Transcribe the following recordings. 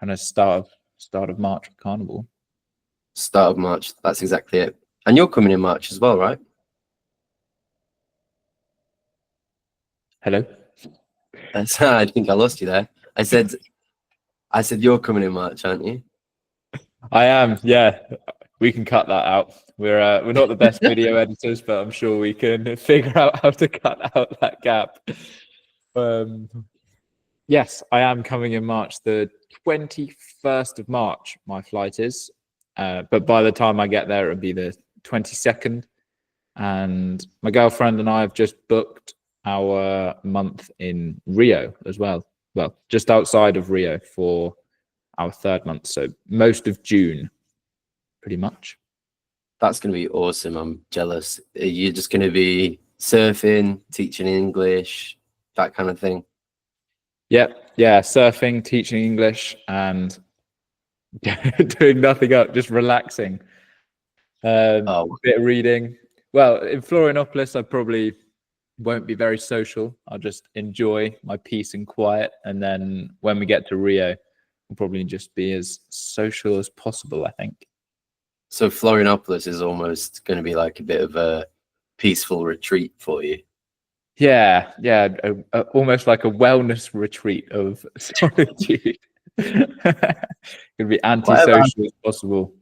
kind of start of March carnival. Start of March. That's exactly it. And you're coming in March as well, right? Hello. I think I lost you there. I said you're coming in March, aren't you? I am. Yeah, we can cut that out. We're not the best video editors, but I'm sure we can figure out how to cut out that gap. Yes, I am coming in March. The 21st of March, my flight is. But by the time I get there, it'll be the 22nd. And my girlfriend and I have just booked our month in Rio as well. Well, just outside of Rio for our third month. So most of June, pretty much. That's going to be awesome. I'm jealous. You're just going to be surfing, teaching English, that kind of thing. Yep. Yeah. Surfing, teaching English, and doing nothing else, just relaxing. A bit of reading. Well, in Florianopolis, I probably won't be very social. I'll just enjoy my peace and quiet. And then when we get to Rio, we'll probably just be as social as possible, I think. So Florianopolis is almost going to be like a bit of a peaceful retreat for you. Yeah, almost like a wellness retreat of solitude. Could be antisocial as possible.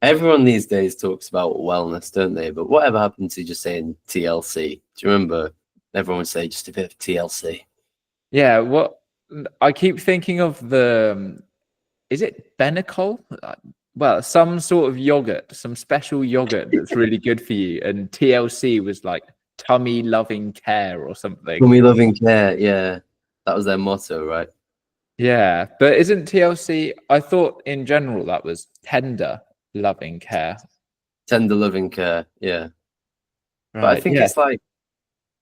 Everyone these days talks about wellness, don't they? But whatever happened to just saying TLC? Do you remember everyone would say just a bit of TLC? Yeah, what I keep thinking of is it Benecol? Well, some sort of yogurt, some special yogurt that's really good for you. And TLC was like tummy loving care or something. Tummy loving care, yeah. That was their motto, right? Yeah, but isn't TLC, I thought in general that was tender loving care. Tender loving care, yeah. Right, but I think it's like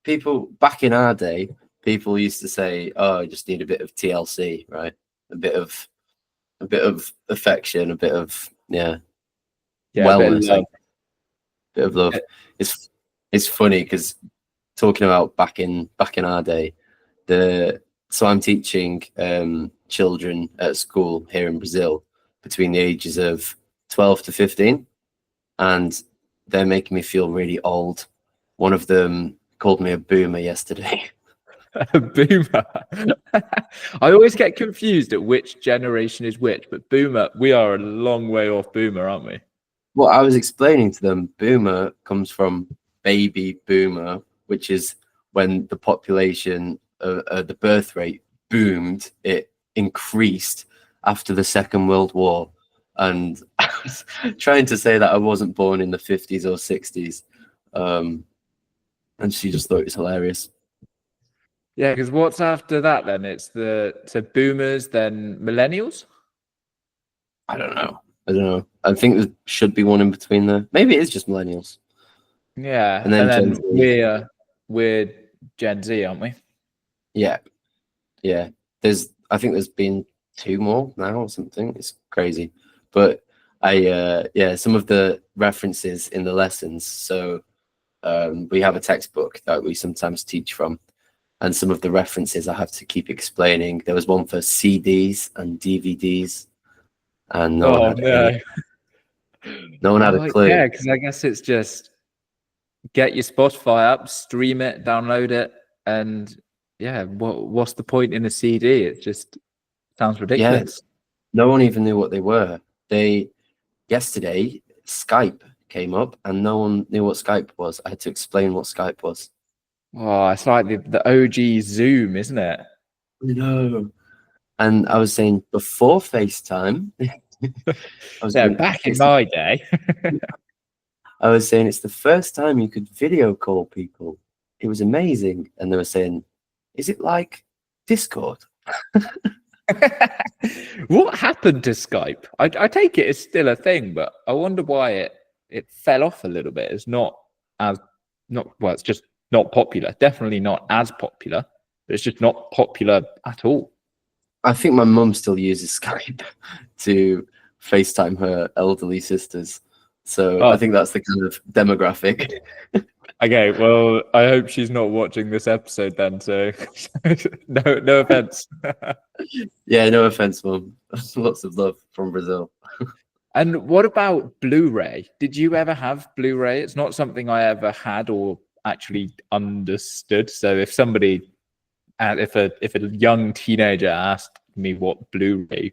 people back in our day, people used to say, "Oh, I just need a bit of TLC," right? A bit of affection, a bit of wellness, a bit of love. It's funny because talking about back in our day, so I'm teaching children at school here in Brazil between the ages of 12 to 15, and they're making me feel really old. One of them called me a boomer yesterday. A boomer. I always get confused at which generation is which, but boomer, we are a long way off boomer, aren't we? Well, I was explaining to them, boomer comes from baby boomer, which is when the population, the birth rate boomed, it increased after the Second World War. And I was trying to say that I wasn't born in the 50s or 60s. And she just thought it was hilarious. Yeah, because what's after that then? It's so boomers, then millennials? I don't know. I think there should be one in between there. Maybe it is just millennials. Yeah, and then we're Gen Z, aren't we? Yeah. I think there's been 2 more now or something. It's crazy. But some of the references in the lessons. So we have a textbook that we sometimes teach from, and some of the references I have to keep explaining. There was one for CDs and DVDs, and no one had a clue. Yeah, because I guess it's just get your Spotify up, stream it, download it, and what's the point in a CD? It just sounds ridiculous. Yeah, no one even knew what they were. Yesterday, Skype came up, and no one knew what Skype was. I had to explain what Skype was. Oh, it's like the OG Zoom, isn't it? No. And I was saying before FaceTime. Back in my day. I was saying it's the first time you could video call people. It was amazing. And they were saying, is it like Discord? What happened to Skype? I take it it's still a thing, but I wonder why it fell off a little bit. It's it's just not popular. Definitely not as popular, but it's just not popular at all. I think my mum still uses Skype to FaceTime her elderly sisters. So I think that's the kind of demographic. Okay, well, I hope she's not watching this episode then. So, no offense. Yeah, no offense, mum. Lots of love from Brazil. And what about Blu-ray? Did you ever have Blu-ray? It's not something I ever had or actually understood. So if somebody, if a young teenager asked me what Blu-ray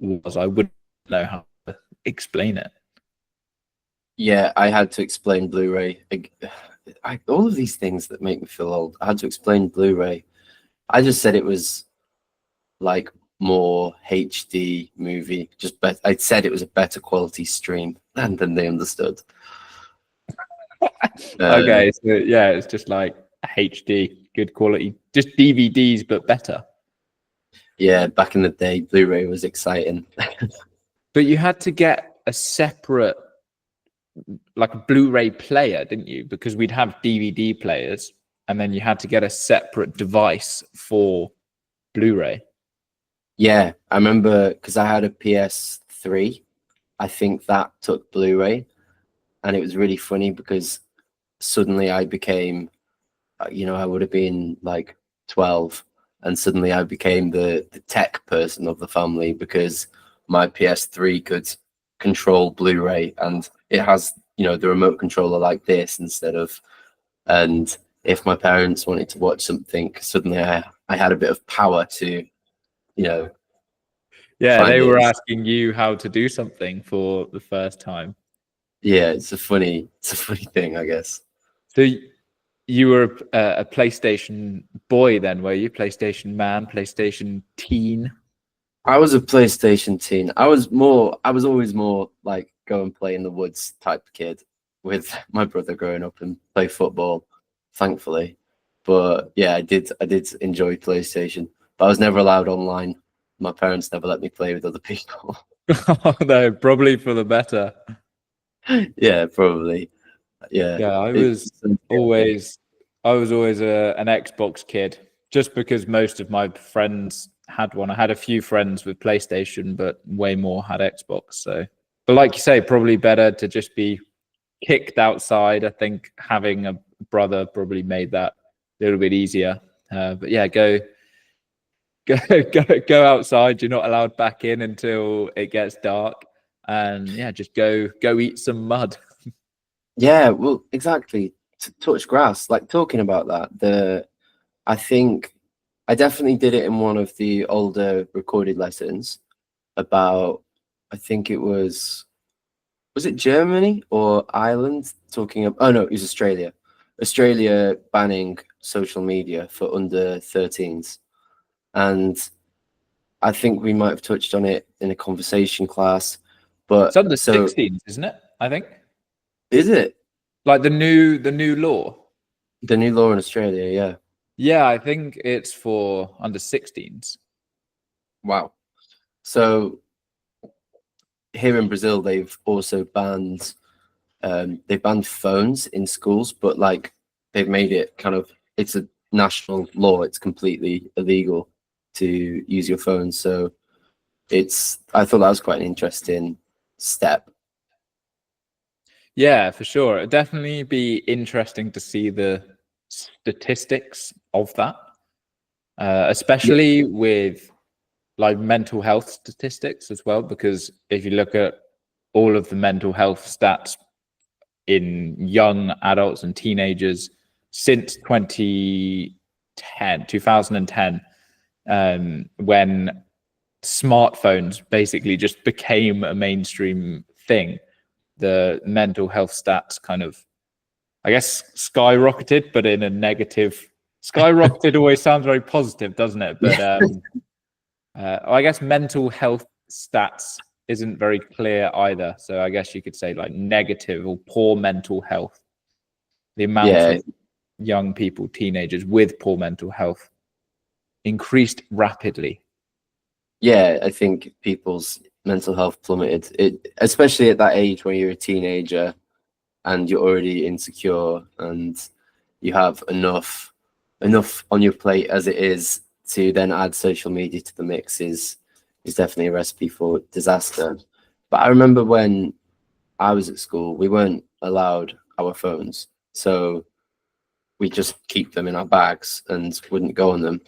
was, I wouldn't know how to explain it. Yeah, I had to explain Blu-ray. All of these things that make me feel old. I had to explain Blu-ray. I just said it was like more HD movie. Just I said it was a better quality stream, and then they understood. Okay, so yeah, it's just like HD, good quality, just DVDs but better. Yeah, back in the day, Blu-ray was exciting. But you had to get a separate, like a Blu-ray player, didn't you? Because we'd have DVD players, and then you had to get a separate device for Blu-ray. Yeah, I remember because I had a PS3. I think that took Blu-ray, and it was really funny because suddenly I became, I would have been like 12, and suddenly I became the tech person of the family because my PS3 could control Blu-ray, and it has, the remote controller like this instead of, and if my parents wanted to watch something, suddenly I had a bit of power to, Yeah, find they were it. asking you how to do something for the first time. Yeah, it's a funny thing, I guess. So you were a PlayStation boy then, were you? PlayStation man, PlayStation teen? I was a PlayStation teen. I was always more like go and play in the woods type kid with my brother growing up and play football, thankfully. But yeah, I did enjoy PlayStation, but I was never allowed online. My parents never let me play with other people. Oh, no, probably for the better. Yeah, probably. Yeah. Yeah, I was always an Xbox kid, just because most of my friends had one. I had a few friends with PlayStation, but way more had Xbox. So, but like you say, probably better to just be kicked outside. I think having a brother probably made that a little bit easier. But yeah, go outside. You're not allowed back in until it gets dark, and yeah, just go eat some mud. Yeah, well, exactly. Touch grass. Like talking about that, I think I definitely did it in one of the older recorded lessons about, I think was it Germany or Ireland talking about, oh no, it was Australia. Australia banning social media for under 13s. And I think we might have touched on it in a conversation class, but It's under so 16s, isn't it? I think. is it Like the new law. the new law in Australia? Yeah. Yeah, I think it's for under 16s. Wow. So here in Brazil, they've also banned phones in schools, but like they've made it kind of, it's a national law. It's completely illegal to use your phone. So I thought that was quite an interesting step. Yeah, for sure. It'd definitely be interesting to see the statistics of that, especially with like mental health statistics as well. Because if you look at all of the mental health stats in young adults and teenagers since 2010, when smartphones basically just became a mainstream thing, the mental health stats kind of, I guess, skyrocketed, but in a negative. Skyrocketed always sounds very positive, doesn't it? But I guess mental health stats isn't very clear either. So I guess you could say like negative or poor mental health. The amount of young people, teenagers with poor mental health increased rapidly. Yeah, I think people's mental health plummeted, especially at that age when you're a teenager and you're already insecure and you have enough on your plate as it is, to then add social media to the mix is definitely a recipe for disaster. But I remember when I was at school, we weren't allowed our phones. So we just keep them in our bags and wouldn't go on them.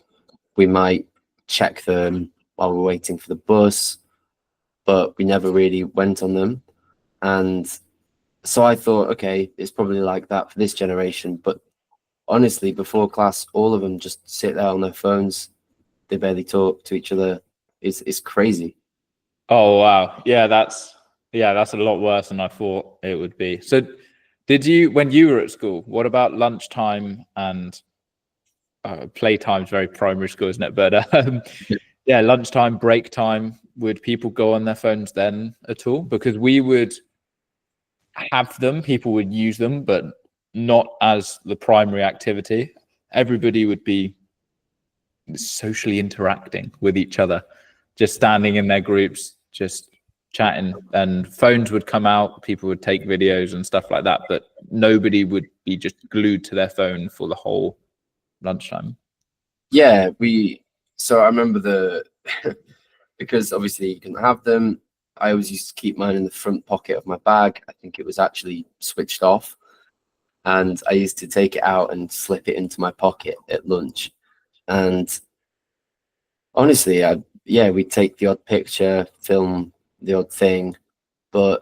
We might check them while we're waiting for the bus, but we never really went on them. And so I thought, okay, it's probably like that for this generation. But honestly, before class, all of them just sit there on their phones. They barely talk to each other. It's crazy. Oh wow, yeah, that's a lot worse than I thought it would be. So, did you, when you were at school, what about lunchtime and playtime's very primary school, isn't it? But yeah, lunchtime, break time, would people go on their phones then at all? Because we would have them, people would use them, but not as the primary activity. Everybody would be socially interacting with each other, just standing in their groups, just chatting, and phones would come out, people would take videos and stuff like that, but nobody would be just glued to their phone for the whole lunchtime. Yeah, so I remember because obviously you can have them. I always used to keep mine in the front pocket of my bag. I think it was actually switched off. And I used to take it out and slip it into my pocket at lunch. And honestly, we'd take the odd picture, film the odd thing, but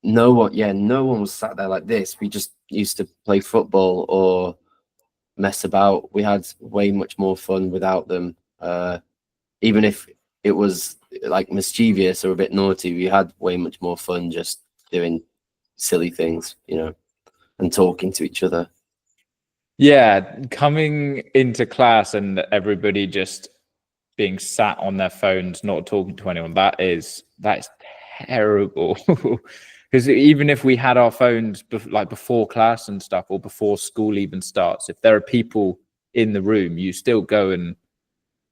no one was sat there like this. We just used to play football or mess about. We had way much more fun without them. Even if it was like mischievous or a bit naughty, we had way much more fun just doing silly things, and talking to each other. Yeah, coming into class and everybody just being sat on their phones, not talking to anyone, that is terrible. Because even if we had our phones like before class and stuff, or before school even starts, if there are people in the room, you still go and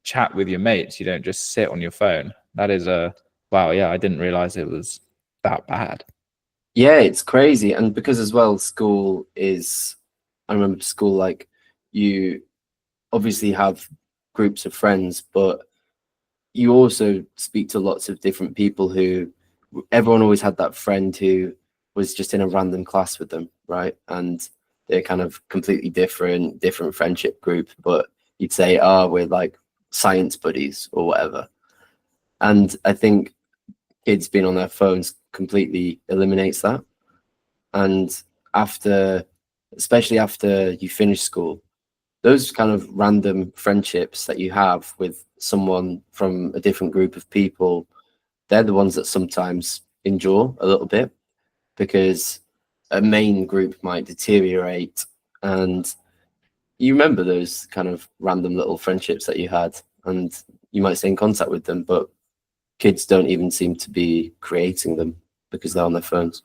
chat with your mates. You don't just sit on your phone. That is wow. Yeah, I didn't realize it was that bad. Yeah, it's crazy. And because as well, I remember school, like, you obviously have groups of friends, but you also speak to lots of different people everyone always had that friend who was just in a random class with them, right? And they're kind of completely different friendship group, but you'd say, oh, we're like science buddies or whatever. And I think kids being on their phones completely eliminates that. And especially after you finish school, those kind of random friendships that you have with someone from a different group of people, they're the ones that sometimes endure a little bit, because a main group might deteriorate, and you remember those kind of random little friendships that you had, and you might stay in contact with them, but kids don't even seem to be creating them because they're on their phones.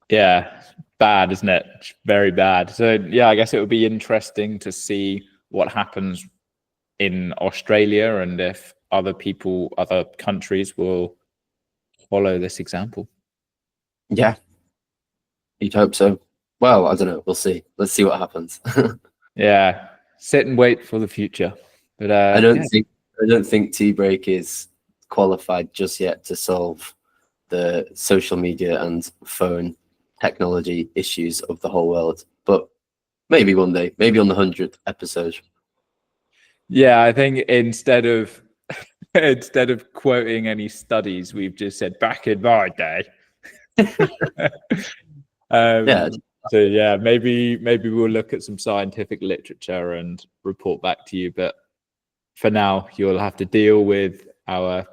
Yeah, bad, isn't it? Very bad. So yeah, I guess it would be interesting to see what happens in Australia and if other countries will follow this example. Yeah, you'd hope so. Well, I don't know. We'll see. Let's see what happens. Yeah, sit and wait for the future. But I don't think Tea Break is qualified just yet to solve the social media and phone technology issues of the whole world, but maybe one day, maybe on the 100th episode. Yeah, I think instead of quoting any studies, we've just said back in my day. Yeah. So yeah, maybe we'll look at some scientific literature and report back to you. But for now, you'll have to deal with our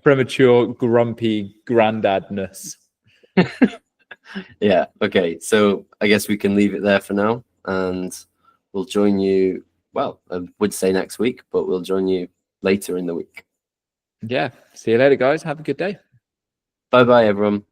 premature, grumpy granddadness. Yeah. Okay. So I guess we can leave it there for now, and we'll join you. Well, I would say next week, but we'll join you later in the week. Yeah. See you later, guys. Have a good day. Bye bye, everyone.